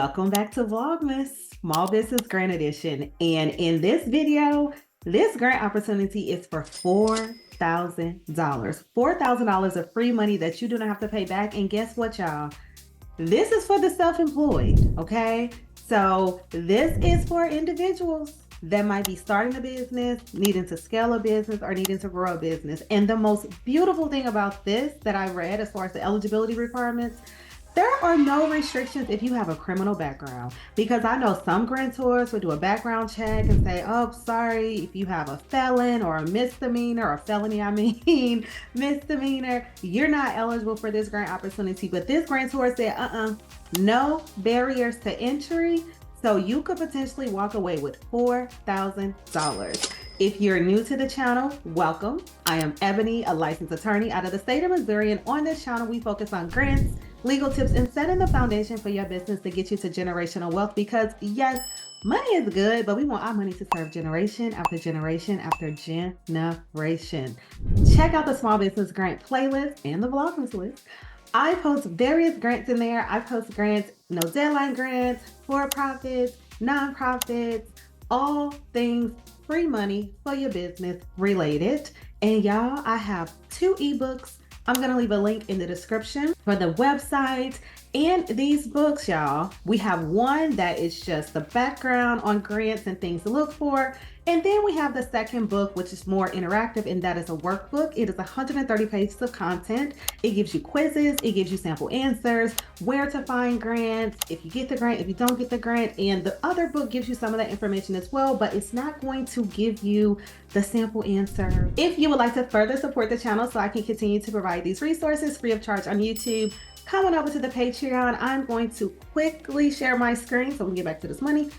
Welcome back to Vlogmas, Small Business Grant Edition. And in this video, this grant opportunity is for $4,000. $4,000 of free money that you do not have to pay back. And guess what, y'all? This is for the self-employed, okay? So this is for individuals that might be starting a business, needing to scale a business, or needing to grow a business. And the most beautiful thing about this that I read as far as the eligibility requirements, there are no restrictions if you have a criminal background, because I know some grantors will do a background check and say, oh, sorry, if you have a felon or a misdemeanor or felony, misdemeanor, you're not eligible for this grant opportunity. But this grantor said, no barriers to entry. So you could potentially walk away with $4,000. If you're new to the channel, welcome. I am Ebony, a licensed attorney out of the state of Missouri, and on this channel, we focus on grants, legal tips, and setting the foundation for your business to get you to generational wealth. Because yes, money is good, but we want our money to serve generation after generation after generation. Check out the small business grant playlist and the Vlogmas list. I post various grants in there. I post grants, no deadline grants, for-profits, nonprofits, all things free money for your business related. And y'all, I have 2 ebooks. I'm going to leave a link in the description for the website and these books, y'all. We have one that is just the background on grants and things to look for. And then we have the second book, which is more interactive, and that is a workbook. It is 130 pages of content. It gives you quizzes. It gives you sample answers, where to find grants, if you get the grant, if you don't get the grant. And the other book gives you some of that information as well, but it's not going to give you the sample answer. If you would like to further support the channel so I can continue to provide these resources free of charge on YouTube, come on over to the Patreon. I'm going to quickly share my screen so we can get back to this money,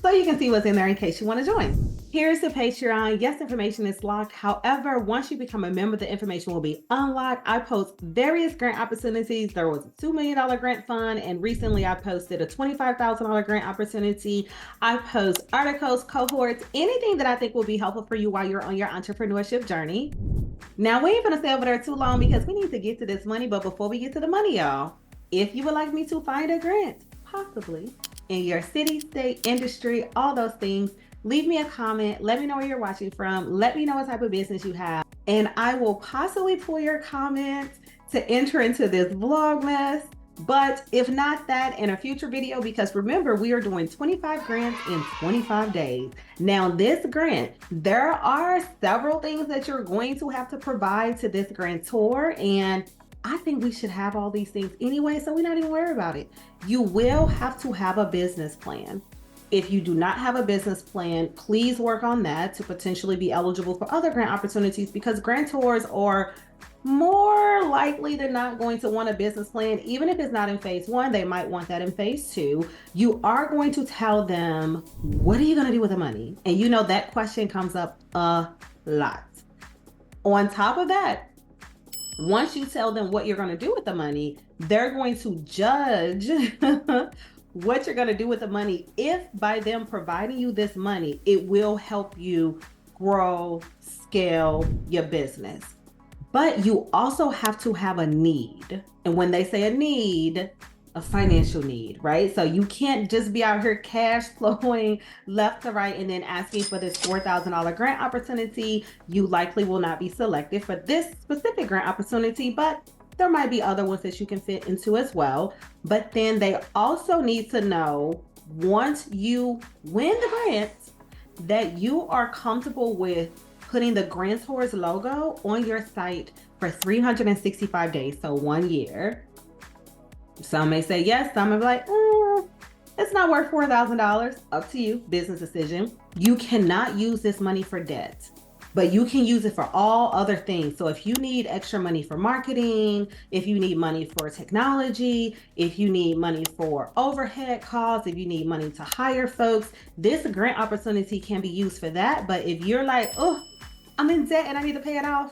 so you can see what's in there in case you want to join. Here's the Patreon. Yes, information is locked. However, once you become a member, the information will be unlocked. I post various grant opportunities. There was a $2 million grant fund, and recently I posted a $25,000 grant opportunity. I post articles, cohorts, anything that I think will be helpful for you while you're on your entrepreneurship journey. Now, we ain't gonna stay over there too long because we need to get to this money. But before we get to the money, y'all, if you would like me to find a grant, possibly in your city, state, industry, all those things, leave me a comment. Let me know where you're watching from. Let me know what type of business you have, and I will possibly pull your comment to enter into this Vlogmas. But if not that, in a future video, because remember, we are doing 25 grants in 25 days. Now, this grant, there are several things that you're going to have to provide to this grantor, and I think we should have all these things anyway, so we're not even worried about it. You will have to have a business plan. If you do not have a business plan, please work on that to potentially be eligible for other grant opportunities, because grantors are more likely than not going to want a business plan. Even if it's not in phase 1, they might want that in phase 2. You are going to tell them, what are you going to do with the money? And you know that question comes up a lot. On top of that, once you tell them what you're going to do with the money, they're going to judge what you're going to do with the money. If by them providing you this money, it will help you grow, scale your business. But you also have to have a need. And when they say a need, a financial need, right? So you can't just be out here cash flowing left to right and then asking for this $4,000 grant opportunity. You likely will not be selected for this specific grant opportunity, but there might be other ones that you can fit into as well. But then they also need to know, once you win the grant, that you are comfortable with putting the grantor's logo on your site for 365 days, so 1 year. Some may say yes, some may be like, it's not worth $4,000. Up to you, business decision. You cannot use this money for debt, but you can use it for all other things. So if you need extra money for marketing, if you need money for technology, if you need money for overhead costs, if you need money to hire folks, this grant opportunity can be used for that. But if you're like, oh, I'm in debt and I need to pay it off,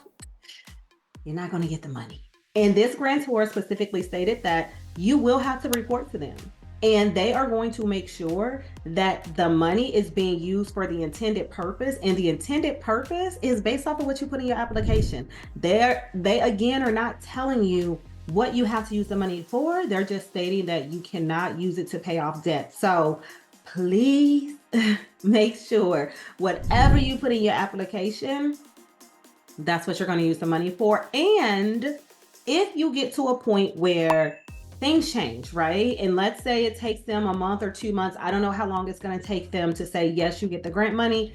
you're not going to get the money. And this grantor specifically stated that you will have to report to them, and they are going to make sure that the money is being used for the intended purpose. And the intended purpose is based off of what you put in your application. They again are not telling you what you have to use the money for. They're just stating that you cannot use it to pay off debt. So please make sure whatever you put in your application, that's what you're going to use the money for. And if you get to a point where things change, right? And let's say it takes them a month or 2 months. I don't know how long it's going to take them to say, yes, you get the grant money.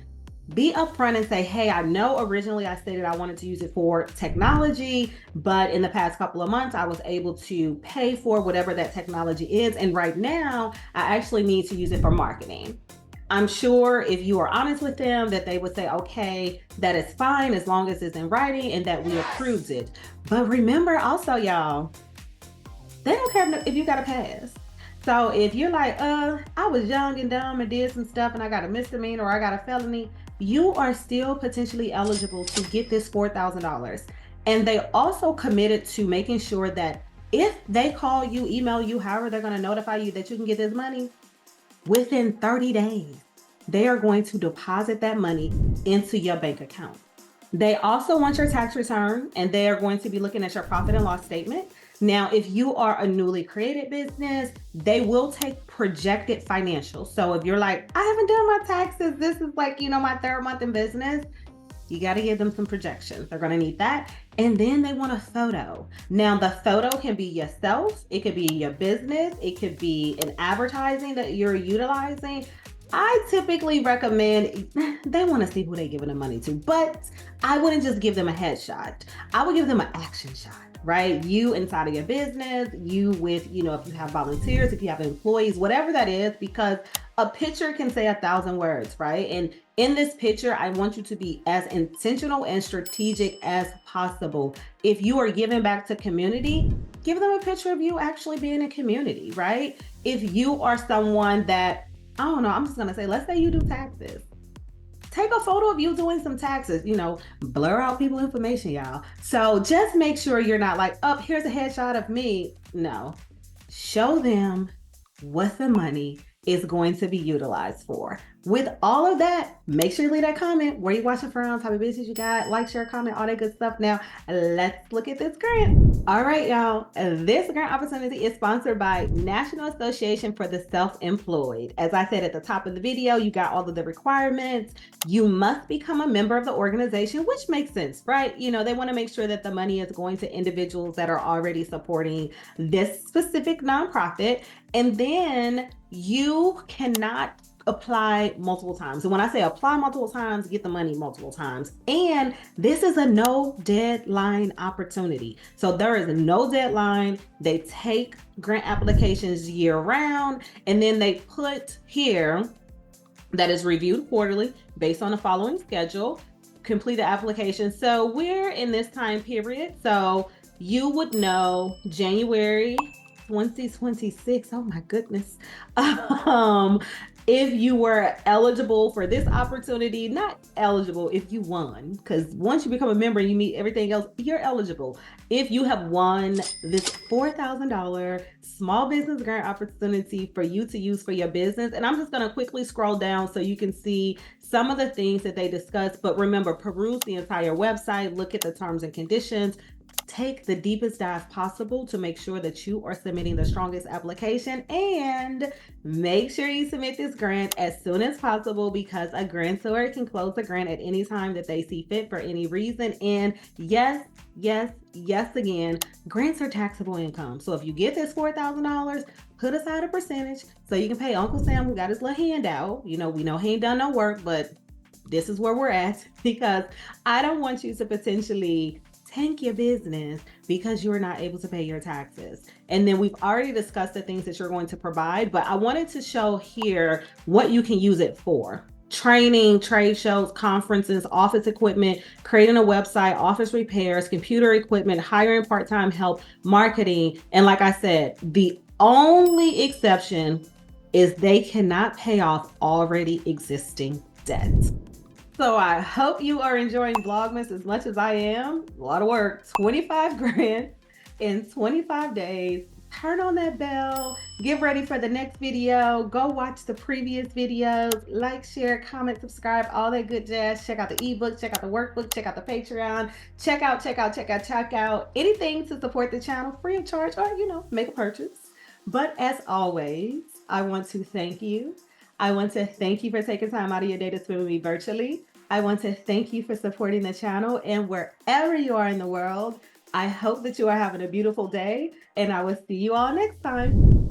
Be upfront and say, hey, I know originally I stated I wanted to use it for technology, but in the past couple of months, I was able to pay for whatever that technology is. And right now, I actually need to use it for marketing. I'm sure if you are honest with them that they would say, okay, that is fine as long as it's in writing and that we approved it. But remember also, y'all, they don't care if you got a pass. So if you're like, I was young and dumb and did some stuff and I got a misdemeanor or I got a felony, you are still potentially eligible to get this $4,000. And they also committed to making sure that if they call you, email you, however they're going to notify you that you can get this money, within 30 days, they are going to deposit that money into your bank account. They also want your tax return, and they are going to be looking at your profit and loss statement. Now, if you are a newly created business, they will take projected financials. So if you're like, I haven't done my taxes, this is like, my third month in business, you got to give them some projections. They're going to need that. And then they want a photo. Now, the photo can be yourself. It could be your business. It could be an advertising that you're utilizing. I typically recommend, they want to see who they're giving the money to, but I wouldn't just give them a headshot. I would give them an action shot, right? You inside of your business, you with, if you have volunteers, if you have employees, whatever that is, because a picture can say 1,000 words, right? And in this picture, I want you to be as intentional and strategic as possible. If you are giving back to community, give them a picture of you actually being in community, right? If you are someone that, I don't know, I'm just going to say, let's say you do taxes. Take a photo of you doing some taxes, blur out people's information, y'all. So just make sure you're not like, oh, here's a headshot of me. No, show them what the money is going to be utilized for. With all of that, make sure you leave that comment. Where you watching from, type of business you got, like, share, comment, all that good stuff. Now, let's look at this grant. All right, y'all. This grant opportunity is sponsored by National Association for the Self-Employed. As I said at the top of the video, you got all of the requirements. You must become a member of the organization, which makes sense, right? They want to make sure that the money is going to individuals that are already supporting this specific nonprofit. And then you cannot apply multiple times. And when I say apply multiple times, get the money multiple times. And this is a no deadline opportunity. So there is no deadline. They take grant applications year round, and then they put here that is reviewed quarterly based on the following schedule, complete the application. So we're in this time period. So you would know January 2026. Oh my goodness. If you were eligible for this opportunity, not eligible if you won, because once you become a member and you meet everything else, you're eligible. If you have won this $4,000 small business grant opportunity for you to use for your business, and I'm just going to quickly scroll down so you can see some of the things that they discuss. But remember, peruse the entire website, look at the terms and conditions, take the deepest dive possible to make sure that you are submitting the strongest application, and make sure you submit this grant as soon as possible, because a grantor can close the grant at any time that they see fit for any reason. And yes, again, grants are taxable income. So if you get this $4,000, put aside a percentage so you can pay Uncle Sam, who got his little handout. We know he ain't done no work, but this is where we're at, because I don't want you to potentially tank your business because you're not able to pay your taxes. And then we've already discussed the things that you're going to provide, but I wanted to show here what you can use it for. Training, trade shows, conferences, office equipment, creating a website, office repairs, computer equipment, hiring part-time help, marketing. And like I said, the only exception is they cannot pay off already existing debt. So I hope you are enjoying Vlogmas as much as I am. A lot of work, 25 grand in 25 days, turn on that bell, get ready for the next video, go watch the previous videos, like, share, comment, subscribe, all that good jazz. Check out the ebook, check out the workbook, check out the Patreon, check out anything to support the channel free of charge, or make a purchase. But as always, I want to thank you. I want to thank you for taking time out of your day to spend with me virtually. I want to thank you for supporting the channel, and wherever you are in the world, I hope that you are having a beautiful day, and I will see you all next time.